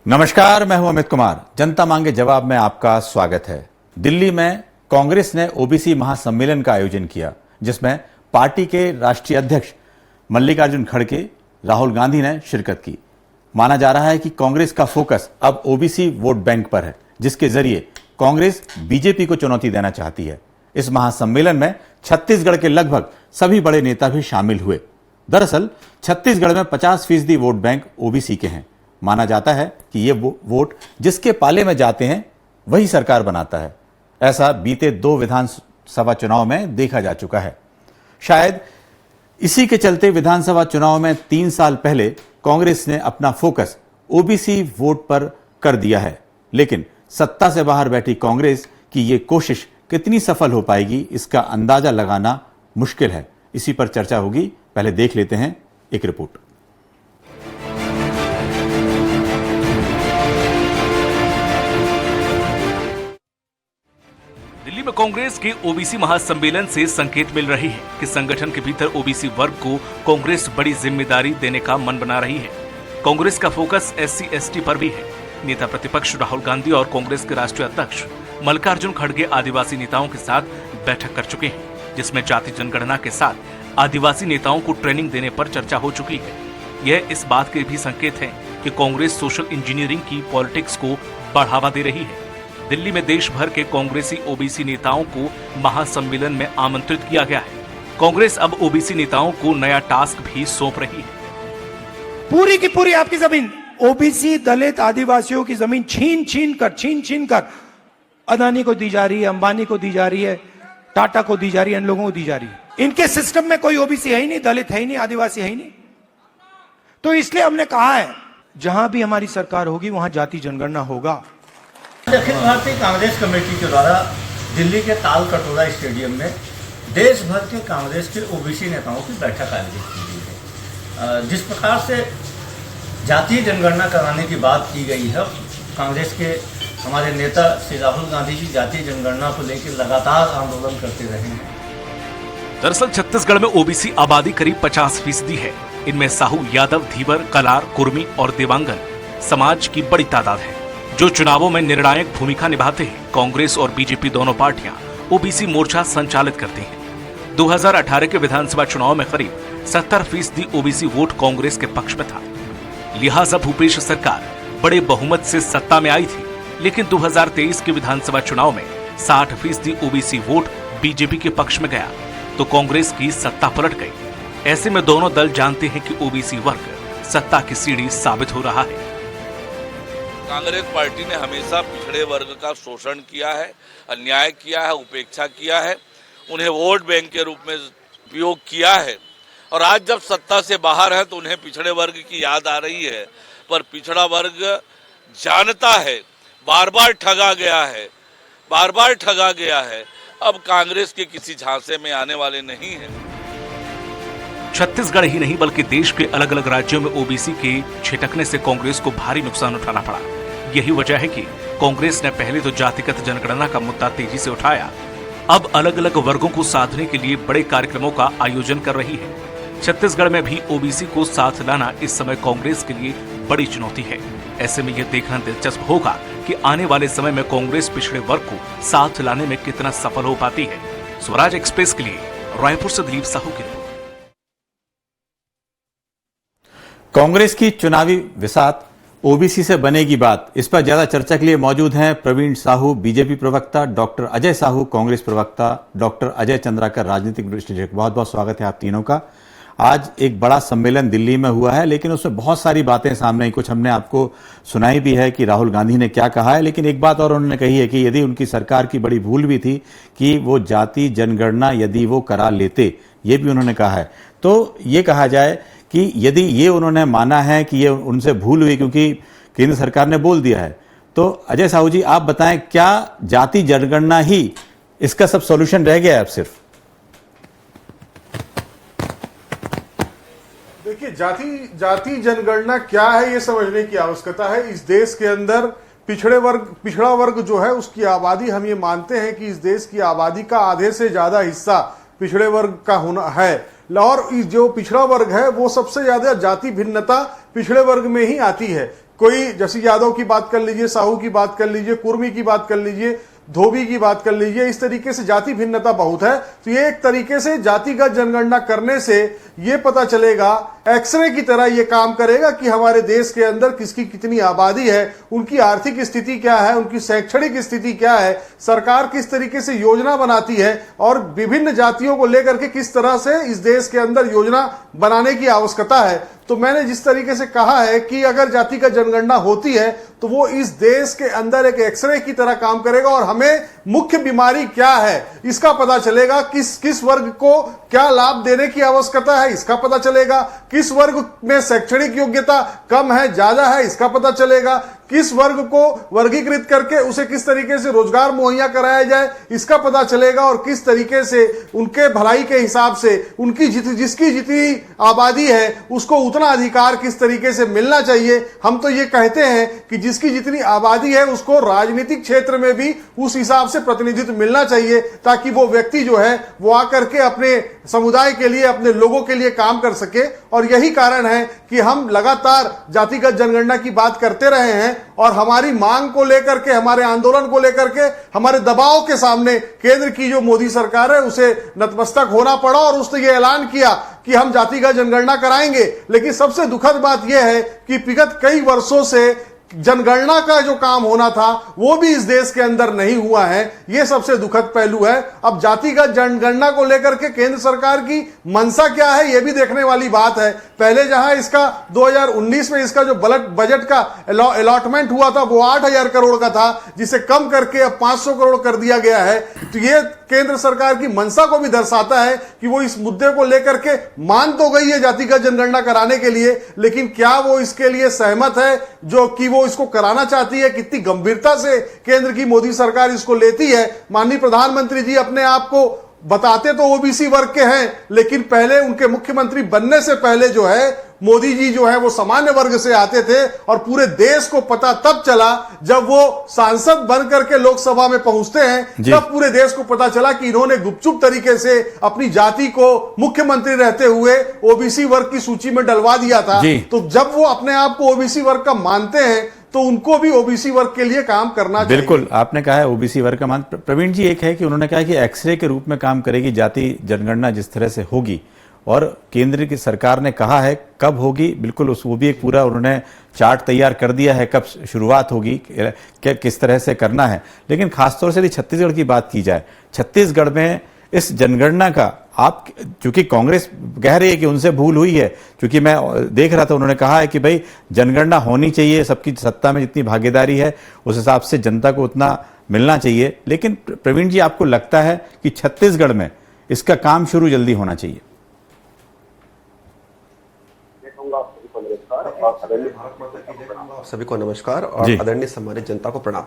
नमस्कार, मैं हूं अमित कुमार। जनता मांगे जवाब में आपका स्वागत है। दिल्ली में कांग्रेस ने ओबीसी महासम्मेलन का आयोजन किया, जिसमें पार्टी के राष्ट्रीय अध्यक्ष मल्लिकार्जुन खड़गे, राहुल गांधी ने शिरकत की। माना जा रहा है कि कांग्रेस का फोकस अब ओबीसी वोट बैंक पर है, जिसके जरिए कांग्रेस बीजेपी को चुनौती देना चाहती है। इस महासम्मेलन में छत्तीसगढ़ के लगभग सभी बड़े नेता भी शामिल हुए। दरअसल छत्तीसगढ़ में 50% वोट बैंक ओबीसी के हैं। माना जाता है कि ये वोट जिसके पाले में जाते हैं वही सरकार बनाता है। ऐसा बीते 2 विधानसभा चुनाव में देखा जा चुका है। शायद इसी के चलते विधानसभा चुनाव में 3 साल पहले कांग्रेस ने अपना फोकस ओबीसी वोट पर कर दिया है। लेकिन सत्ता से बाहर बैठी कांग्रेस की ये कोशिश कितनी सफल हो पाएगी, इसका अंदाजा लगाना मुश्किल है। इसी पर चर्चा होगी। पहले देख लेते हैं एक रिपोर्ट। दिल्ली में कांग्रेस के ओबीसी महासम्मेलन से संकेत मिल रही है कि संगठन के भीतर ओबीसी वर्ग को कांग्रेस बड़ी जिम्मेदारी देने का मन बना रही है। कांग्रेस का फोकस SC/ST पर भी है। नेता प्रतिपक्ष राहुल गांधी और कांग्रेस के राष्ट्रीय अध्यक्ष मल्लिकार्जुन खड़गे आदिवासी नेताओं के साथ बैठक कर चुके हैं, जिसमें जाति जनगणना के साथ आदिवासी नेताओं को ट्रेनिंग देने पर चर्चा हो चुकी है। यह इस बात के भी संकेत है कि कांग्रेस सोशल इंजीनियरिंग की पॉलिटिक्स को बढ़ावा दे रही है। दिल्ली में देश भर के कांग्रेसी ओबीसी नेताओं को महासम्मेलन में आमंत्रित किया गया है। कांग्रेस अब ओबीसी नेताओं को नया टास्क भी सौंप रही है। पूरी की पूरी आपकी जमीन, ओबीसी दलित आदिवासियों की जमीन छीन छीन कर अदानी को दी जा रही है, अंबानी को दी जा रही है, टाटा को दी जा रही है, इन लोगों को दी जा रही है। इनके सिस्टम में कोई ओबीसी है ही नहीं, दलित है ही नहीं, आदिवासी है ही नहीं। तो इसलिए हमने कहा है जहां भी हमारी सरकार होगी वहां जाति जनगणना होगा। अखिल भारतीय कांग्रेस कमेटी के द्वारा दिल्ली के ताल कटोरा स्टेडियम में देश भर के कांग्रेस के ओबीसी नेताओं की बैठक आयोजित की गई है। जिस प्रकार से जातीय जनगणना कराने की बात की गई है, कांग्रेस के हमारे नेता श्री राहुल गांधी जी जातीय जनगणना को लेकर लगातार आंदोलन करते रहे हैं। दरअसल छत्तीसगढ़ में ओबीसी आबादी करीब 50% है। इनमें साहू, यादव, धीवर, कलार, कुर्मी और देवांगन समाज की बड़ी तादाद है, जो चुनावों में निर्णायक भूमिका निभाते हैं। कांग्रेस और बीजेपी दोनों पार्टियां ओबीसी मोर्चा संचालित करती हैं। 2018 के विधानसभा चुनाव में करीब 70% ओबीसी वोट कांग्रेस के पक्ष में था। लिहाजा भूपेश सरकार बड़े बहुमत से सत्ता में आई थी। लेकिन 2023 के विधानसभा चुनाव में 60% ओबीसी वोट बीजेपी के पक्ष में गया, तो कांग्रेस की सत्ता पलट गई। ऐसे में दोनों दल जानते हैं कि ओबीसी वर्ग सत्ता की सीढ़ी साबित हो रहा है। कांग्रेस पार्टी ने हमेशा पिछड़े वर्ग का शोषण किया है, अन्याय किया है, उपेक्षा किया है, उन्हें वोट बैंक के रूप में उपयोग किया है। और आज जब सत्ता से बाहर है तो उन्हें पिछड़े वर्ग की याद आ रही है। पर पिछड़ा वर्ग जानता है बार बार ठगा गया है। अब कांग्रेस के किसी झांसे में आने वाले नहीं है। छत्तीसगढ़ ही नहीं बल्कि देश के अलग अलग राज्यों में ओबीसी के छिटकने से कांग्रेस को भारी नुकसान उठाना पड़ा। यही वजह है कि कांग्रेस ने पहले तो जातिगत जनगणना का मुद्दा तेजी से उठाया, अब अलग अलग वर्गों को साधने के लिए बड़े कार्यक्रमों का आयोजन कर रही है। छत्तीसगढ़ में भी ओबीसी को साथ लाना इस समय कांग्रेस के लिए बड़ी चुनौती है। ऐसे में यह देखना दिलचस्प होगा कि आने वाले समय में कांग्रेस पिछड़े वर्ग को साथ लाने में कितना सफल हो पाती है। स्वराज एक्सप्रेस के लिए रायपुर से दिलीप साहू की रिपोर्ट। कांग्रेस की चुनावी विसात ओबीसी से बनेगी बात, इस पर ज्यादा चर्चा के लिए मौजूद हैं प्रवीण साहू बीजेपी प्रवक्ता, डॉक्टर अजय साहू कांग्रेस प्रवक्ता, डॉक्टर अजय चंद्राकर राजनीतिक विश्लेषक। बहुत बहुत स्वागत है आप तीनों का। आज एक बड़ा सम्मेलन दिल्ली में हुआ है, लेकिन उसमें बहुत सारी बातें सामने आई। कुछ हमने आपको सुनाई भी है कि राहुल गांधी ने क्या कहा है, लेकिन एक बात और उन्होंने कही है कि यदि उनकी सरकार की बड़ी भूल भी थी कि वो जाति जनगणना यदि वो करा लेते, ये भी उन्होंने कहा है। तो ये कहा जाए कि यदि ये उन्होंने माना है कि ये उनसे भूल हुई क्योंकि केंद्र सरकार ने बोल दिया है, तो अजय साहू जी आप बताएं, क्या जाति जनगणना ही इसका सब सॉल्यूशन रह गया है अब सिर्फ? देखिए, जाति जनगणना क्या है ये समझने की आवश्यकता है। इस देश के अंदर पिछड़ा वर्ग जो है उसकी आबादी, हम ये मानते हैं कि इस देश की आबादी का आधे से ज्यादा हिस्सा पिछड़े वर्ग का होना है। और जो पिछड़ा वर्ग है वो सबसे ज्यादा जाति भिन्नता पिछड़े वर्ग में ही आती है। कोई जैसे यादव की बात कर लीजिए, साहू की बात कर लीजिए, कुर्मी की बात कर लीजिए, धोबी की बात कर लीजिए, इस तरीके से जाति भिन्नता बहुत है। तो ये एक तरीके से जातिगत जनगणना करने से ये पता चलेगा, एक्सरे की तरह ये काम करेगा कि हमारे देश के अंदर किसकी कितनी आबादी है, उनकी आर्थिक स्थिति क्या है, उनकी शैक्षणिक स्थिति क्या है, सरकार किस तरीके से योजना बनाती है और विभिन्न जातियों को लेकर के किस तरह से इस देश के अंदर योजना बनाने की आवश्यकता है। तो मैंने जिस तरीके से कहा है कि अगर जाति का जनगणना होती है तो वो इस देश के अंदर एक एक्सरे की तरह काम करेगा और हमें मुख्य बीमारी क्या है इसका पता चलेगा, किस वर्ग को क्या लाभ देने की आवश्यकता है इसका पता चलेगा, किस वर्ग में शैक्षणिक योग्यता कम है ज्यादा है इसका पता चलेगा, किस वर्ग को वर्गीकृत करके उसे किस तरीके से रोजगार मुहैया कराया जाए इसका पता चलेगा, और किस तरीके से उनके भलाई के हिसाब से उनकी जिसकी जितनी आबादी है उसको उतना अधिकार किस तरीके से मिलना चाहिए। हम तो ये कहते हैं कि जिसकी जितनी आबादी है उसको राजनीतिक क्षेत्र में भी उस हिसाब से प्रतिनिधित्व मिलना चाहिए, ताकि वो व्यक्ति जो है वो आकर के अपने समुदाय के लिए, अपने लोगों के लिए काम कर सके। और यही कारण है कि हम लगातार जातिगत जनगणना की बात करते रहे हैं और हमारी मांग को लेकर के, हमारे आंदोलन को लेकर के, हमारे दबाव के सामने केंद्र की जो मोदी सरकार है उसे नतमस्तक होना पड़ा और उसने ये ऐलान किया कि हम जातिगत जनगणना कराएंगे। लेकिन सबसे दुखद बात यह है कि विगत कई वर्षों से जनगणना का जो काम होना था वो भी इस देश के अंदर नहीं हुआ है। यह सबसे दुखद पहलू है। अब जातिगत जनगणना को लेकर के केंद्र सरकार की मंशा क्या है यह भी देखने वाली बात है। पहले जहां इसका 2019 में इसका जो बजट का अलॉटमेंट हुआ था वो 8,000 करोड़ का था, जिसे कम करके अब 500 करोड़ कर दिया गया है। तो ये केंद्र सरकार की मंशा को भी दर्शाता है कि वो इस मुद्दे को लेकर के मान तो गई है जातिगत जनगणना कराने के लिए, लेकिन क्या वो इसके लिए सहमत है जो कि वो इसको कराना चाहती है, कितनी गंभीरता से केंद्र की मोदी सरकार इसको लेती है। माननीय प्रधानमंत्री जी अपने आप को बताते तो ओबीसी वर्ग के हैं, लेकिन पहले उनके मुख्यमंत्री बनने से पहले जो है मोदी जी जो है वो सामान्य वर्ग से आते थे और पूरे देश को पता तब चला जब वो सांसद बन करके लोकसभा में पहुंचते हैं, तब पूरे देश को पता चला कि इन्होंने गुपचुप तरीके से अपनी जाति को मुख्यमंत्री रहते हुए ओबीसी वर्ग की सूची में डलवा दिया था। तो जब वो अपने आप को ओबीसी वर्ग का मानते हैं तो उनको भी ओबीसी वर्ग के लिए काम करना चाहिए। बिल्कुल, आपने कहा है ओबीसी वर्ग का मान। प्रवीण जी, एक है कि उन्होंने कहा कि एक्सरे के रूप में काम करेगी जाति जनगणना जिस तरह से होगी, और केंद्र की सरकार ने कहा है कब होगी, बिल्कुल वो भी एक पूरा उन्होंने चार्ट तैयार कर दिया है कब शुरुआत होगी, किस तरह से करना है। लेकिन खासतौर से यदि छत्तीसगढ़ की बात की जाए, छत्तीसगढ़ में इस जनगणना का आप, चूंकि कांग्रेस कह रही है कि उनसे भूल हुई है, क्योंकि मैं देख रहा था उन्होंने कहा है कि भाई जनगणना होनी चाहिए, सबकी सत्ता में जितनी भागीदारी है उस हिसाब से जनता को उतना मिलना चाहिए। लेकिन प्रवीण जी, आपको लगता है कि छत्तीसगढ़ में इसका काम शुरू जल्दी होना चाहिए? सभी को नमस्कार और आदरणीय सम्मानित जनता को प्रणाम।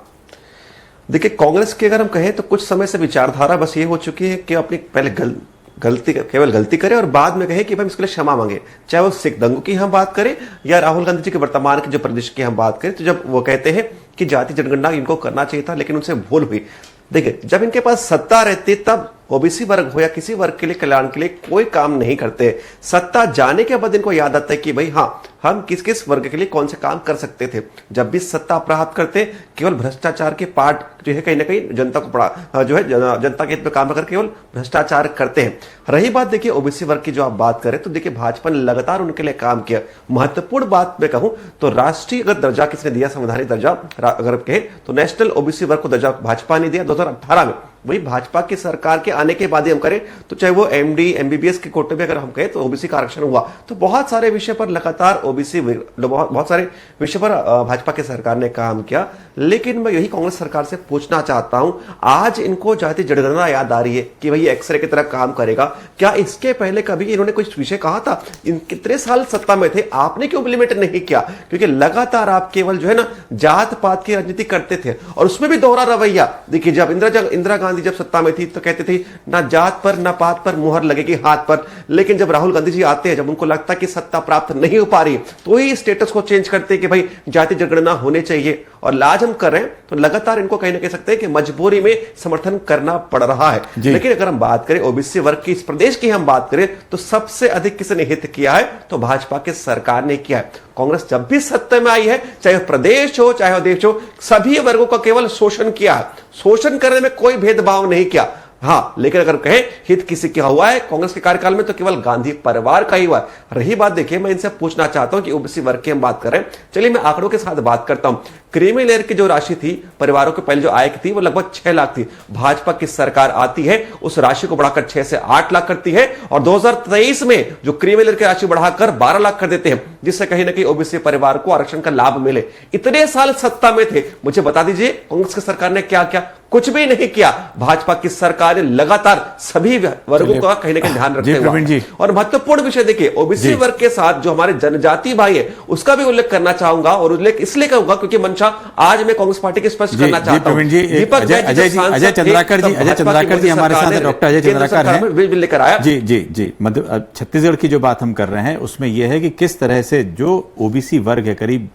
देखिए, कांग्रेस की अगर हम कहें तो कुछ समय से विचारधारा बस ये हो चुकी है कि अपनी पहले केवल गलती करे और बाद में कहे कि भाई इसके लिए क्षमा मांगे। चाहे वो सिख दंगों की हम बात करें या राहुल गांधी जी के वर्तमान के जो प्रदेश की हम बात करें, तो जब वो कहते हैं कि जाति जनगणना इनको करना चाहिए था लेकिन उनसे भूल हुई। देखिए, जब इनके पास सत्ता रहती तब ओबीसी वर्ग हो या किसी वर्ग के लिए कल्याण के लिए कोई काम नहीं करते। सत्ता जाने के बाद इनको याद आता है कि भाई हाँ, हम किस किस वर्ग के लिए कौन से काम कर सकते थे। जब भी सत्ता प्राप्त करते केवल भ्रष्टाचार के पार्ट जो है कहीं ना कहीं जनता को जो है जनता के हित में काम कर केवल भ्रष्टाचार करते हैं। रही बात देखिए ओबीसी वर्ग की जो आप बात करें तो देखिए भाजपा ने लगातार उनके लिए काम किया। महत्वपूर्ण बात मैं कहूं तो राष्ट्रीय अगर दर्जा किसने दिया, संवैधानिक दर्जा अगर कहें तो नेशनल ओबीसी वर्ग को दर्जा भाजपा ने दिया 2018 में। वही भाजपा की सरकार के आने के बाद ही हम करें तो चाहे वो एमडी एमबीबीएस के कोटे में अगर हम कहें तो ओबीसी का आरक्षण हुआ, तो बहुत सारे विषय पर लगातार ओबीसी बहुत सारे विषय पर भाजपा की सरकार ने काम किया। लेकिन मैं यही कांग्रेस सरकार से पूछना चाहता हूं, आज इनको जाति जनगणना याद आ रही है कि भाई एक्सरे की तरह काम करेगा, क्या इसके पहले कभी इन्होंने कुछ विषय कहा था? इन कितने साल सत्ता में थे, आपने क्यों इम्प्लीमेंट नहीं किया? क्योंकि लगातार आप केवल जो है ना जात पात की राजनीति करते थे और उसमें भी दोहरा रवैया। देखिए, जब इंदिरा गांधी जब सत्ता में थी तो कहते थे ना जात पर ना पात पर मुहर लगेगी हाथ पर, लेकिन जब राहुल गांधी जी आते हैं, जब उनको लगता है कि सत्ता प्राप्त नहीं हो पा रही तो ही स्टेटस को चेंज करते हैं कि भाई जाति जनगणना होने चाहिए। और आज हम कर रहे हैं तो लगातार इनको कहीं ना कह सकते हैं कि मजबूरी में समर्थन करना पड़ रहा है। लेकिन अगर हम बात करें ओबीसी वर्ग की, इस प्रदेश की हम बात करें तो सबसे अधिक किसने हित किया है तो भाजपा की सरकार ने किया है। कांग्रेस जब भी सत्ता में आई है, चाहे प्रदेश हो चाहे देश हो, सभी वर्गों का केवल शोषण किया है। शोषण करने में कोई भेदभाव नहीं किया। हाँ, लेकिन अगर कहें हित किसी का हुआ है कांग्रेस के कार्यकाल में तो केवल गांधी परिवार का ही हुआ है। रही बात, देखिए मैं इनसे पूछना चाहता हूं कि ओबीसी वर्ग की हम बात कर रहे हैं, चलिए मैं आंकड़ों के साथ बात करता हूं। क्रीमी लेयर की जो राशि थी परिवारों के पहले जो आय थी वो लगभग 6 लाख थी। भाजपा की सरकार आती है, उस राशि को बढ़ाकर 6 से 8 लाख करती है और 2023 में जो क्रीमी लेयर की राशि बढ़ाकर 12 लाख कर देते हैं, जिससे कहीं ना कहीं ओबीसी परिवार को आरक्षण का लाभ मिले। इतने साल सत्ता में थे, मुझे बता दीजिए कांग्रेस की सरकार ने क्या किया? कुछ भी नहीं किया। भाजपा की सरकार ने लगातार सभी वर्गों का कहीं ना कहीं ध्यान रखते हुए, और महत्वपूर्ण विषय देखिए ओबीसी वर्ग के साथ जो हमारे जनजाति भाई है उसका भी उल्लेख करना चाहूंगा, और उल्लेख इसलिए करूंगा क्योंकि मंशा आज मैं कांग्रेस पार्टी की स्पष्ट करना चाहता हूं। दीपक अजय चंद्राकर जी हमारे साथ है, डॉक्टर अजय चंद्राकर हैं, लेकर आया। जी मतलब छत्तीसगढ़ की जो बात हम कर रहे हैं उसमें यह है कि किस तरह से जो ओबीसी वर्ग है, करीब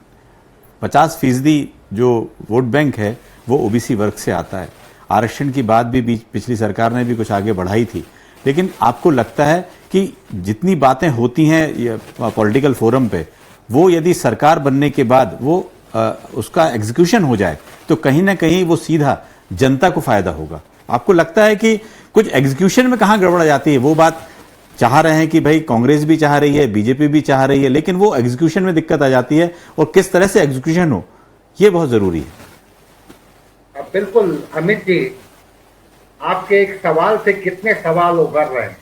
50% जो वोट बैंक है वो ओबीसी वर्ग से आता है। आरक्षण की बात भी पिछली सरकार ने भी कुछ आगे बढ़ाई थी, लेकिन आपको लगता है कि जितनी बातें होती हैं पॉलिटिकल फोरम पे, वो यदि सरकार बनने के बाद वो उसका एग्जीक्यूशन हो जाए तो कहीं ना कहीं वो सीधा जनता को फायदा होगा? आपको लगता है कि कुछ एग्जीक्यूशन में कहां गड़बड़ जाती है? वो बात चाह रहे हैं कि भाई कांग्रेस भी चाह रही है, बीजेपी भी चाह रही है, लेकिन वो एग्जीक्यूशन में दिक्कत आ जाती है, और किस तरह से एग्जीक्यूशन हो ये बहुत जरूरी है। बिल्कुल अमित जी, आपके एक सवाल से कितने सवाल उभर रहे हैं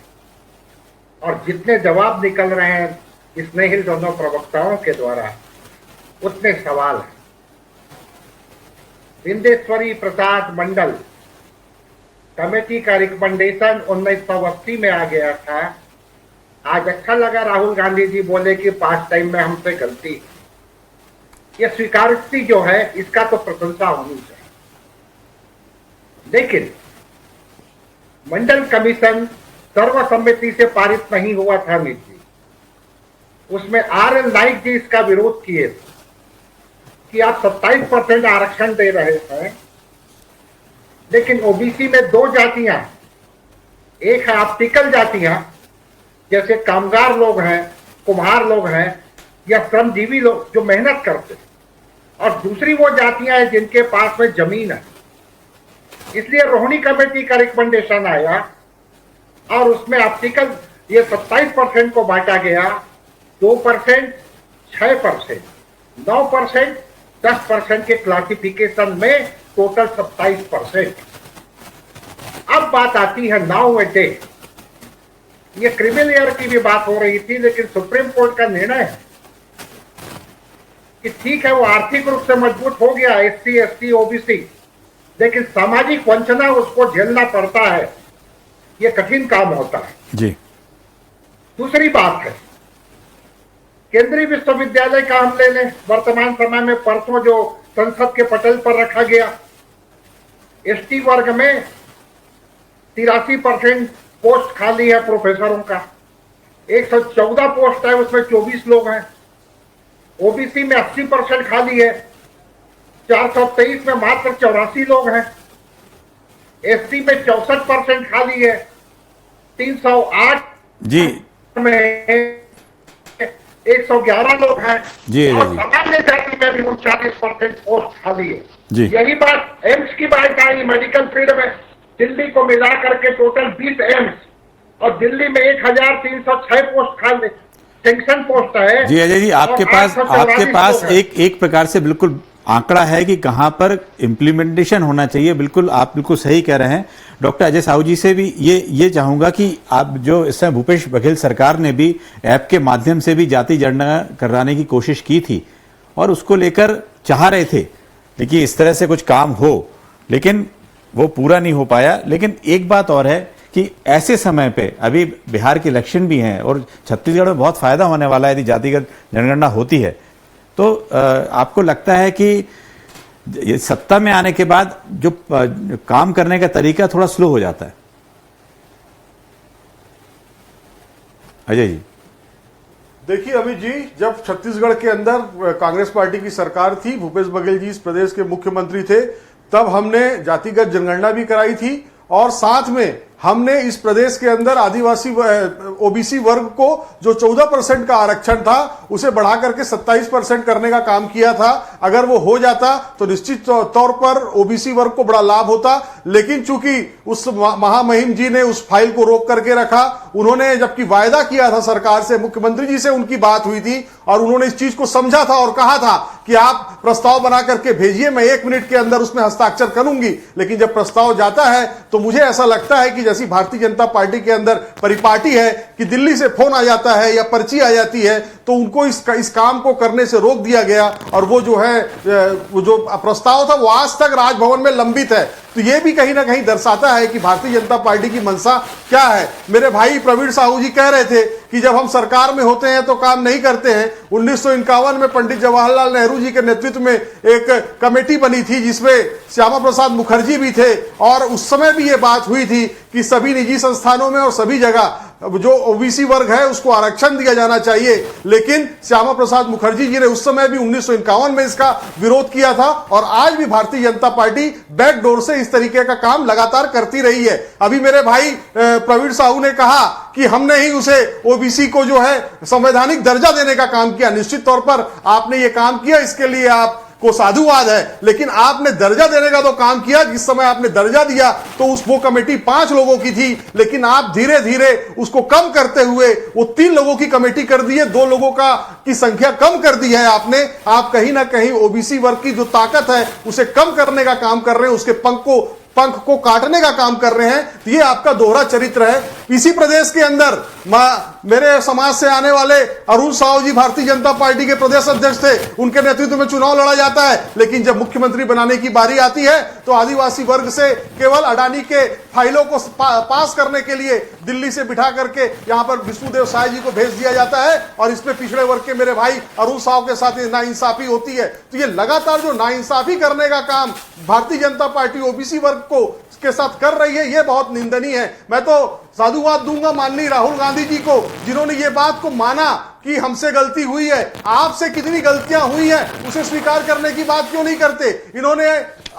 और जितने जवाब निकल रहे हैं स्नेहिल दोनों प्रवक्ताओं के द्वारा, उतने सवाल हैं। विंदेश्वरी प्रसाद मंडल कमेटी का रिकमेंडेशन 1980 में आ गया था। आज अच्छा लगा राहुल गांधी जी बोले कि पास्ट टाइम में हमसे गलती। ये स्वीकारोक्ति जो है इसका तो प्रशंसा होनी चाहिए, लेकिन मंडल कमीशन सर्वसम्मति से पारित नहीं हुआ था अमित जी। उसमें आर.एन. नाइक जी इसका विरोध किए थे कि आप 27% आरक्षण दे रहे हैं, लेकिन ओबीसी में 2 जातियां, एक है ऑप्टिकल जातियां जैसे कामगार लोग हैं, कुम्हार लोग हैं या श्रमजीवी लोग जो मेहनत करते हैं, और दूसरी वो जातियां हैं जिनके पास में जमीन है। इसलिए रोहिणी कमेटी का रिकमेंडेशन आया और उसमें ऑप्टिकल ये 27% को बांटा गया, 2%, 6%, 9%, 10% के क्लासिफिकेशन में टोटल 27%। अब बात आती है नाउ ए डे, ये क्रिमिनल लेयर की भी बात हो रही थी, लेकिन सुप्रीम कोर्ट का निर्णय है कि ठीक है वो आर्थिक रूप से मजबूत हो गया एससी, एसटी, ओबीसी, लेकिन सामाजिक वंचना उसको झेलना पड़ता है, ये कठिन काम होता है जी। दूसरी बात है केंद्रीय विश्वविद्यालय का हम ले लें, वर्तमान समय में परसों जो संसद के पटल पर रखा गया, एसटी वर्ग में 83% पोस्ट खाली है प्रोफेसरों का, 114 पोस्ट है उसमें 24 लोग हैं। ओबीसी में 80% खाली है, 423 में मात्र 84 लोग हैं। एसटी में 64% खाली है, 308 जी में 111 लोग हैं जी, और जी। सामान्य जाति में भी 39% पोस्ट खाली है जी। यही बात एम्स की बात आई मेडिकल फील्ड में, दिल्ली को मिला करके टोटल 20 एम्स और दिल्ली में 1306 पोस्ट खाली सेंक्शन पोस्ट है। जी अजय जी, आपके पास एक प्रकार से बिल्कुल आंकड़ा है कि कहां पर इंप्लीमेंटेशन होना चाहिए। बिल्कुल आप बिल्कुल सही कह रहे हैं। डॉक्टर अजय साहू जी से भी ये चाहूंगा कि आप जो इस समय भूपेश बघेल सरकार ने भी ऐप के माध्यम से भी जाति जनगणना कराने की कोशिश की थी और उसको लेकर चाह रहे थे देखिए इस तरह से कुछ काम हो, लेकिन वो पूरा नहीं हो पाया। लेकिन एक बात और है कि ऐसे समय पे अभी बिहार के इलेक्शन भी हैं और छत्तीसगढ़ में बहुत फायदा होने वाला है यदि जातिगत जनगणना होती है। तो आपको लगता है कि ये सत्ता में आने के बाद जो काम करने का तरीका थोड़ा स्लो हो जाता है? अजय जी देखिए अमित जी, जब छत्तीसगढ़ के अंदर कांग्रेस पार्टी की सरकार थी, भूपेश बघेल जी इस प्रदेश के मुख्यमंत्री थे, तब हमने जातिगत जनगणना भी कराई थी और साथ में हमने इस प्रदेश के अंदर आदिवासी ओबीसी वर्ग को जो 14% का आरक्षण था उसे बढ़ा करके 27% करने का काम किया था। अगर वो हो जाता तो निश्चित तौर पर ओबीसी वर्ग को बड़ा लाभ होता, लेकिन चूंकि उस महामहिम जी ने उस फाइल को रोक करके रखा, उन्होंने जबकि वायदा किया था सरकार से, मुख्यमंत्री जी से उनकी बात हुई थी और उन्होंने इस चीज को समझा था और कहा था कि आप प्रस्ताव बना करके भेजिए, मैं 1 मिनट के अंदर उसमें हस्ताक्षर करूंगी। लेकिन जब प्रस्ताव जाता है तो मुझे ऐसा लगता है कि जैसी भारतीय जनता पार्टी के अंदर परिपाटी है कि दिल्ली से फोन आ जाता है या पर्ची आ जाती है तो उनको इस काम को करने से रोक दिया गया और वो जो है वो जो प्रस्ताव था वो आज तक राजभवन में लंबित है। तो ये भी कहीं ना कहीं दर्शाता है कि भारतीय जनता पार्टी की मंशा क्या है। मेरे भाई प्रवीण साहू जी कह रहे थे कि जब हम सरकार में होते हैं तो काम नहीं करते हैं। 1951 में पंडित जवाहरलाल नेहरू जी के नेतृत्व में एक कमेटी बनी थी जिसमें श्यामा प्रसाद मुखर्जी भी थे और उस समय भी ये बात हुई थी कि सभी निजी संस्थानों में और सभी जगह जो ओबीसी वर्ग है उसको आरक्षण दिया जाना चाहिए। लेकिन श्यामा प्रसाद मुखर्जी जी ने उस समय भी 1951 में इसका विरोध किया था और आज भी भारतीय जनता पार्टी बैकडोर से इस तरीके का काम लगातार करती रही है। अभी मेरे भाई प्रवीण साहू ने कहा कि हमने ही उसे ओबीसी को जो है संवैधानिक दर्जा देने का काम किया। निश्चित तौर पर आपने ये काम किया, इसके लिए आप को साधुवाद है, लेकिन आपने दर्जा देने का तो काम किया। जिस समय आपने दर्जा दिया तो वो कमेटी 5 लोगों की थी, लेकिन आप धीरे धीरे उसको कम करते हुए वो 3 लोगों की कमेटी कर दी है, 2 लोगों की संख्या कम कर दी है आपने। आप कहीं ना कहीं ओबीसी वर्ग की जो ताकत है उसे कम करने का काम कर रहे हैं, उसके पंख को काटने का काम कर रहे हैं। ये आपका दोहरा चरित्र है। इसी प्रदेश के अंदर मेरे समाज से आने वाले अरुण साहू जी भारतीय जनता पार्टी के प्रदेश अध्यक्ष थे, उनके नेतृत्व में चुनाव लड़ा जाता है, लेकिन जब मुख्यमंत्री बनाने की बारी आती है तो आदिवासी वर्ग से केवल अडानी के फाइलों को पास करने के लिए दिल्ली से बिठा करके यहां पर विष्णुदेव साय जी को भेज दिया जाता है और इसमें पिछड़े वर्ग के मेरे भाई अरुण साहू के साथ नाइंसाफी होती है। तो ये लगातार जो नाइंसाफी करने का काम भारतीय जनता पार्टी ओबीसी वर्ग को के साथ कर रही है, ये बहुत निंदनीय है। मैं तो साधुवाद दूंगा माननीय राहुल गांधी जी को, जिन्होंने ये बात को माना कि हमसे गलती हुई है। आपसे कितनी गलतियां हुई हैं उसे स्वीकार करने की बात क्यों नहीं करते? इन्होंने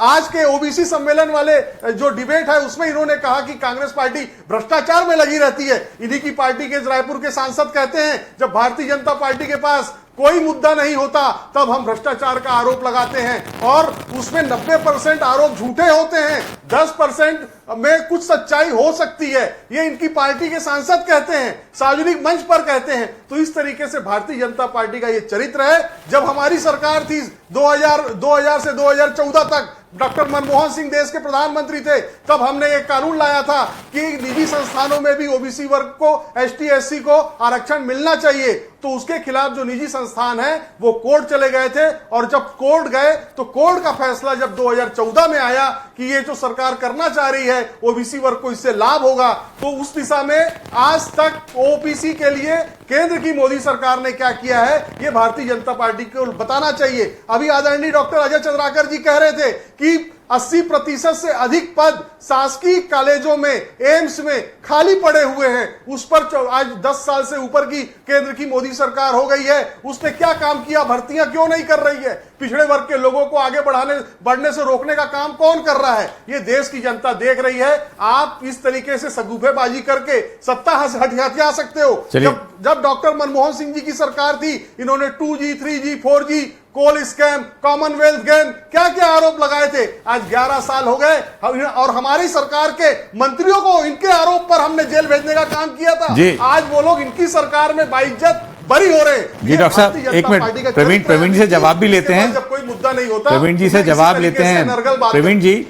आज के ओबीसी सम्मेलन वाले जो डिबेट है उसमें इन्होंने कहा कि कांग्रेस पार्टी भ्रष्टाचार में लगी रहती है। इन्हीं की पार्टी के रायपुर के सांसद कहते हैं जब भारतीय जनता पार्टी के पास कोई मुद्दा नहीं होता तब हम भ्रष्टाचार का आरोप लगाते हैं और उसमें 90% आरोप झूठे होते हैं, 10% में कुछ सच्चाई हो सकती है। ये इनकी पार्टी के सांसद कहते हैं, सार्वजनिक मंच पर कहते हैं। तो इस तरीके से भारतीय जनता पार्टी का ये चरित्र है। जब हमारी सरकार थी 2000 से 2014 तक, डॉक्टर मनमोहन सिंह देश के प्रधानमंत्री थे, तब हमने एक कानून लाया था कि निजी संस्थानों में भी ओबीसी वर्ग को, एसटी एससी को आरक्षण मिलना चाहिए। तो उसके खिलाफ जो निजी संस्थान है वो कोर्ट चले गए थे और जब कोर्ट गए तो कोर्ट का फैसला जब 2014 में आया कि ये जो सरकार करना चाह रही है ओबीसी वर्ग को इससे लाभ होगा, तो उस दिशा में आज तक ओबीसी के लिए केंद्र की मोदी सरकार ने क्या किया है ये भारतीय जनता पार्टी को बताना चाहिए। अभी आदरणीय डॉक्टर अजय चंद्राकर जी कह रहे थे कि 80% से अधिक पद शासकीय कॉलेजों में, एम्स में खाली पड़े हुए हैं। उस पर आज 10 साल से ऊपर की केंद्र की मोदी सरकार हो गई है, उसने क्या काम किया? भर्तियां क्यों नहीं कर रही है? पिछड़े वर्ग के लोगों को आगे बढ़ने से रोकने का काम कौन कर रहा है? ये देश की जनता देख रही है। आप इस तरीके से सगुफेबाजी करके सत्ता हथिया सकते हो। जब डॉक्टर मनमोहन सिंह जी की सरकार थी, इन्होंने 2G, 3G, 4G, कोल स्कैम, कॉमनवेल्थ गेम, क्या क्या आरोप लगाए थे। आज 11 साल हो गए और हमारी सरकार के मंत्रियों को इनके आरोप पर हमने जेल भेजने का काम किया था। आज वो लोग इनकी सरकार में बाइज्जत बरी हो रहे हैं। जी डॉक्टर साहब, एक मिनट, प्रवीण जी से जवाब भी लेते हैं। जब कोई मुद्दा नहीं होता, प्रवीण जी से जवाब लेते हैं। प्रवीण जी,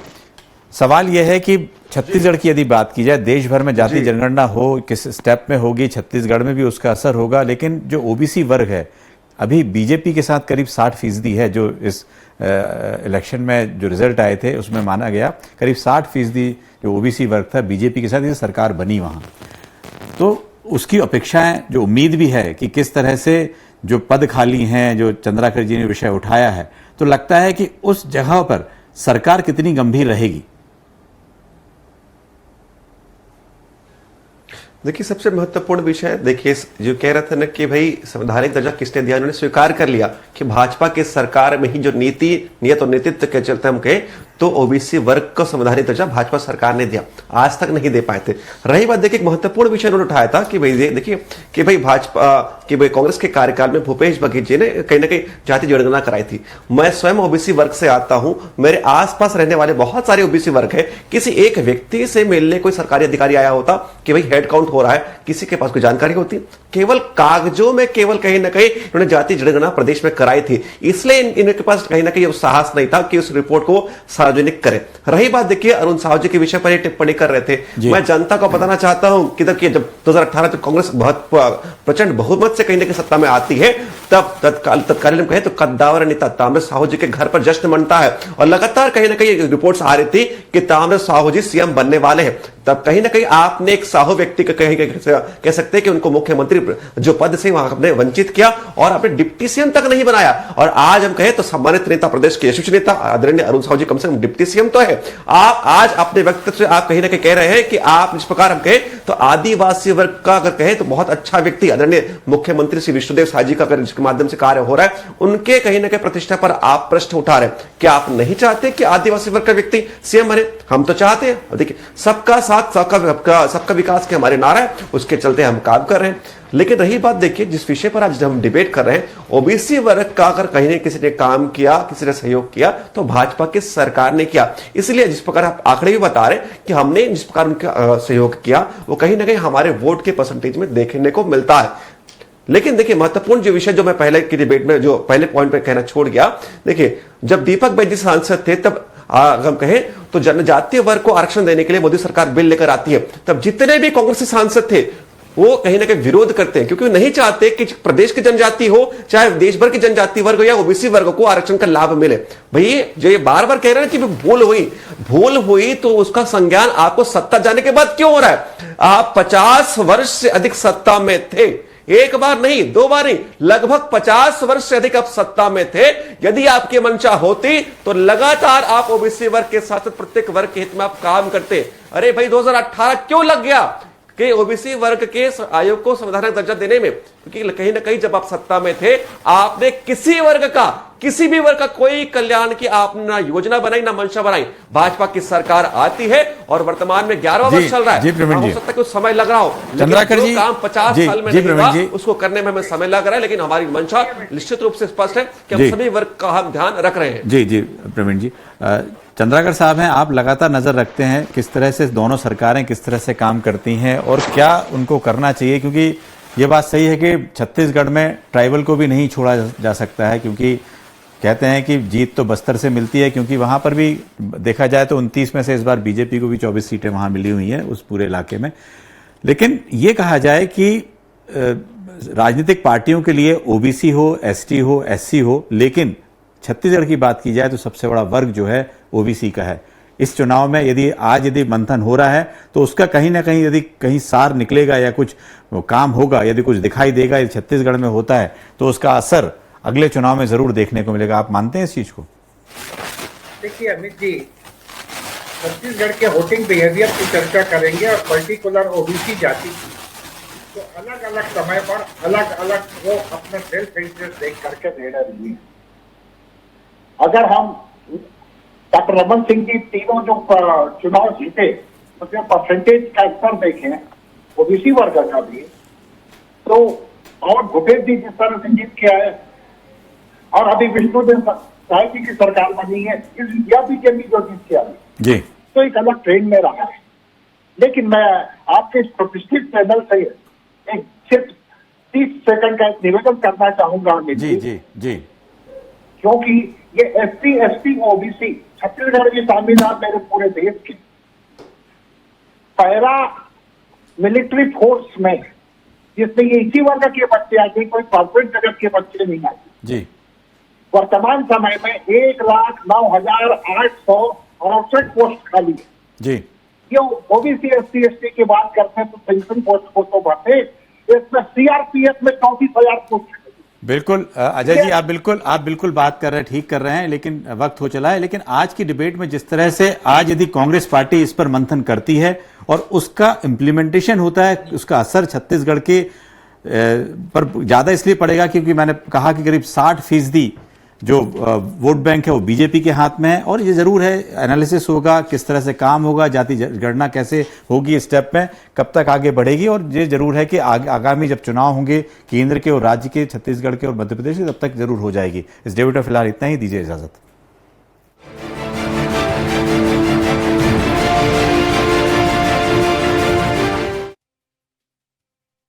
सवाल यह है कि छत्तीसगढ़ की यदि बात की जाए, देश भर में जाति जनगणना हो, किस स्टेप में होगी, छत्तीसगढ़ में भी उसका असर होगा, लेकिन जो ओबीसी वर्ग है अभी बीजेपी के साथ करीब 60% है। जो इस इलेक्शन में जो रिजल्ट आए थे उसमें माना गया करीब 60% जो ओबीसी वर्ग था बीजेपी के साथ ये सरकार बनी वहाँ। तो उसकी अपेक्षाएं, जो उम्मीद भी है कि किस तरह से जो पद खाली हैं, जो चंद्राकर जी ने विषय उठाया है, तो लगता है कि उस जगह पर सरकार कितनी गंभीर रहेगी? देखिए, सबसे महत्वपूर्ण विषय देखिए, जो कह रहे थे ना कि भाई संवैधानिक दर्जा किसने दिया, उन्होंने स्वीकार कर लिया कि भाजपा की सरकार में ही जो नियत और नेतृत्व के चलते हम कहें तो ओबीसी वर्ग को संवैधानिक दर्जा भाजपा सरकार ने दिया, आज तक नहीं दे पाए थे। रही बात, देखिए एक महत्वपूर्ण विषय उन्होंने उठाया था कि भाई देखिए कि भाई कांग्रेस के कार्यकाल में भूपेश बघेल जी ने कहीं ना कहीं जाति जनगणना कराई थी। मैं स्वयं ओबीसी वर्ग से आता हूं, मेरे आसपास रहने वाले बहुत सारे ओबीसी वर्ग है, किसी एक व्यक्ति से मिलने कोई सरकारी अधिकारी आया होता कि भाई हेड काउंट हो रहा है, किसी के पास कोई जानकारी होती? केवल कागजों में केवल कहीं ना कहीं उन्होंने जाति जनगणना प्रदेश में कराई थी, इसलिए इनके पास कहीं ना कहीं साहस नहीं था कि उस रिपोर्ट को सार्वजनिक करें। रही बात, देखिए अरुण साहू जी के विषय पर टिप्पणी कर रहे थे, मैं जनता को बताना चाहता हूं कि देखिए जब 2018 तक कांग्रेस बहुत प्रचंड बहुमत से कहीं ना कहीं सत्ता में आती है, तब तत्कालीन कहे तो कद्दावर नेता ताम्र साहू जी के घर पर जश्न मनता है और लगातार कहीं ना कहीं रिपोर्ट्स आ रही थी कि ताम्र साहू जी सीएम बनने वाले हैं। तब कहीं ना कहीं आपने एक साहू व्यक्ति को कह सकते हैं कि उनको मुख्यमंत्री जो पद से वहां आपने वंचित किया और आपने डिप्टी सीएम तक नहीं बनाया। और आज हम कहें तो सम्मानित नेता, प्रदेश के यशस्वी नेता आदरणीय अरुण साहू जी कम से कम डिप्टी सीएम तो है। आप आज अपने व्यक्तित्व से आप कहीं ना कहीं कह रहे हैं कि आप जिस प्रकार हम कहें तो आदिवासी वर्ग का अगर कहें तो बहुत अच्छा व्यक्ति आदरणीय मुख्यमंत्री श्री विष्णुदेव साय जी का अगर जिसके माध्यम से कार्य हो रहा है, उनके कहीं ना कहीं प्रतिष्ठा पर आप प्रश्न उठा रहे हैं। क्या आप नहीं चाहते कि आदिवासी वर्ग का व्यक्ति सीएम बने? हम तो चाहते हैं। देखिए, सबका साथ सबका विकास के हमारे नारा है, उसके चलते हम काम कर रहे हैं। लेकिन रही बात, देखिए जिस विषय पर आज हम डिबेट कर रहे हैं, ओबीसी वर्ग का अगर कहीं ना किसी ने काम किया, किसी ने सहयोग किया तो भाजपा की सरकार ने किया। इसलिए जिस प्रकार आप आंकड़े भी बता रहे कि हमने जिस प्रकार उनका सहयोग किया वो कहीं ना कहीं हमारे वोट के परसेंटेज में देखने को मिलता है। लेकिन देखिए महत्वपूर्ण जो विषय जो मैं पहले की डिबेट में जो पहले पॉइंट पे कहना छोड़ गया, देखिए जब दीपक बैजी सांसद थे तब हम कहें तो जनजातीय वर्ग को आरक्षण देने के लिए मोदी सरकार बिल लेकर आती है, तब जितने भी कांग्रेसी सांसद थे वो कहीं ना कहीं विरोध करते हैं, क्योंकि वो नहीं चाहते कि प्रदेश की जनजाति हो चाहे देश भर की जनजाति वर्ग हो या ओबीसी वर्ग को आरक्षण का लाभ मिले। भई जो ये बार बार कह रहे हैं कि भूल हुई तो उसका संज्ञान आपको सत्ता जाने के बाद क्यों हो रहा है? आप 50 वर्ष से अधिक सत्ता में थे, एक बार नहीं, दो बार नहीं, लगभग 50 वर्ष से अधिक आप सत्ता में थे। यदि आपकी मंशा होती तो लगातार आप ओबीसी वर्ग के साथ प्रत्येक वर्ग के हित में आप काम करते। अरे भाई 2018 क्यों लग गया कि ओबीसी वर्ग के आयोग को संवैधानिक दर्जा देने में? क्योंकि कहीं ना कहीं जब आप सत्ता में थे आपने किसी भी वर्ग का कोई कल्याण की आपने ना योजना बनाई ना मंशा बनाई। भाजपा की सरकार आती है और वर्तमान में 11वां वर्ष चल रहा है, हो सकता है कुछ समय लग रहा हो, चंद्राकर जी काम 50 साल में नहीं हुआ, उसको करने में हमें समय लग रहा है। लेकिन हमारी मंशा निश्चित रूप से स्पष्ट है कि हम सभी वर्ग का हम ध्यान रख रहे हैं। जी प्रवीण जी, चंद्राकर साहब हैं, आप लगातार नजर रखते हैं किस तरह से दोनों सरकारें किस तरह से काम करती हैं और क्या उनको करना चाहिए, क्योंकि ये बात सही है कि छत्तीसगढ़ में ट्राइबल को भी नहीं छोड़ा जा सकता है, क्योंकि कहते हैं कि जीत तो बस्तर से मिलती है, क्योंकि वहां पर भी देखा जाए तो 29 में से इस बार बीजेपी को भी 24 सीटें वहां मिली हुई हैं उस पूरे इलाके में। लेकिन ये कहा जाए कि राजनीतिक पार्टियों के लिए ओबीसी हो, एसटी हो, एससी हो, लेकिन छत्तीसगढ़ की बात की जाए तो सबसे बड़ा वर्ग जो है ओबीसी का है। इस चुनाव में यदि मंथन हो रहा है तो उसका कहीं ना कहीं यदि कहीं सार निकलेगा या कुछ काम होगा, यदि कुछ दिखाई देगा, यदि छत्तीसगढ़ में होता है तो उसका असर अगले चुनाव में जरूर देखने को मिलेगा। आप मानते हैं इस चीज को? देखिए अमित जी, छत्तीसगढ़ के वोटिंग बिहेवियर की चर्चा करेंगे और पर्टिकुलर ओबीसी जाति की, तो अलग अलग समय पर अलग अलग वो अपना सेल्फ इंटरेस्ट देख करके निर्णय लिए। अगर हम डॉक्टर रमन सिंह जी तीनों जो चुनाव जीते उसमें परसेंटेज का स्तर देखें ओबीसी वर्ग का भी, तो और भूपेश जी जिस तरह से जीत के आए और अभी विष्णुदेव साय जी की सरकार बनी है, या बीजेपी जो जीत के आई जी, तो एक अलग ट्रेंड में रहा है। लेकिन मैं आपके इस प्रतिष्ठित चैनल से एक सिर्फ 30 सेकंड का एक निवेदन करना चाहूंगा जी जी जी, क्योंकि ये एससी एसटी ओबीसी छत्तीसगढ़ की संविधान मेरे पूरे देश के पैरा मिलिट्री फोर्स में जिसमें ये इसी वर्ग के बच्चे आते, कोई कॉर्पोरेट जगत के बच्चे नहीं आते जी। वर्तमान समय में 1,09,868 पोस्ट खाली है जी। ये ओबीसी एससी एसटी की बात करते हैं तो पेंशन पोस्ट को तो बढ़ते, इसमें सीआरपीएफ में 34,000 पोस्ट बिल्कुल अजय जी, आप बिल्कुल बात कर रहे हैं, ठीक कर रहे हैं, लेकिन वक्त हो चला है। लेकिन आज की डिबेट में जिस तरह से आज यदि कांग्रेस पार्टी इस पर मंथन करती है और उसका इम्प्लीमेंटेशन होता है, उसका असर छत्तीसगढ़ के पर ज्यादा इसलिए पड़ेगा क्योंकि मैंने कहा कि करीब 60% जो वोट बैंक है वो बीजेपी के हाथ में है। और ये जरूर है, एनालिसिस होगा, किस तरह से काम होगा, जाति गणना कैसे होगी, स्टेप में कब तक आगे बढ़ेगी। और ये जरूर है कि आगामी जब चुनाव होंगे केंद्र के और राज्य के, छत्तीसगढ़ के और मध्य प्रदेश के, तब तक जरूर हो जाएगी। इस डिबेट में फिलहाल इतना ही, दीजिए इजाजत।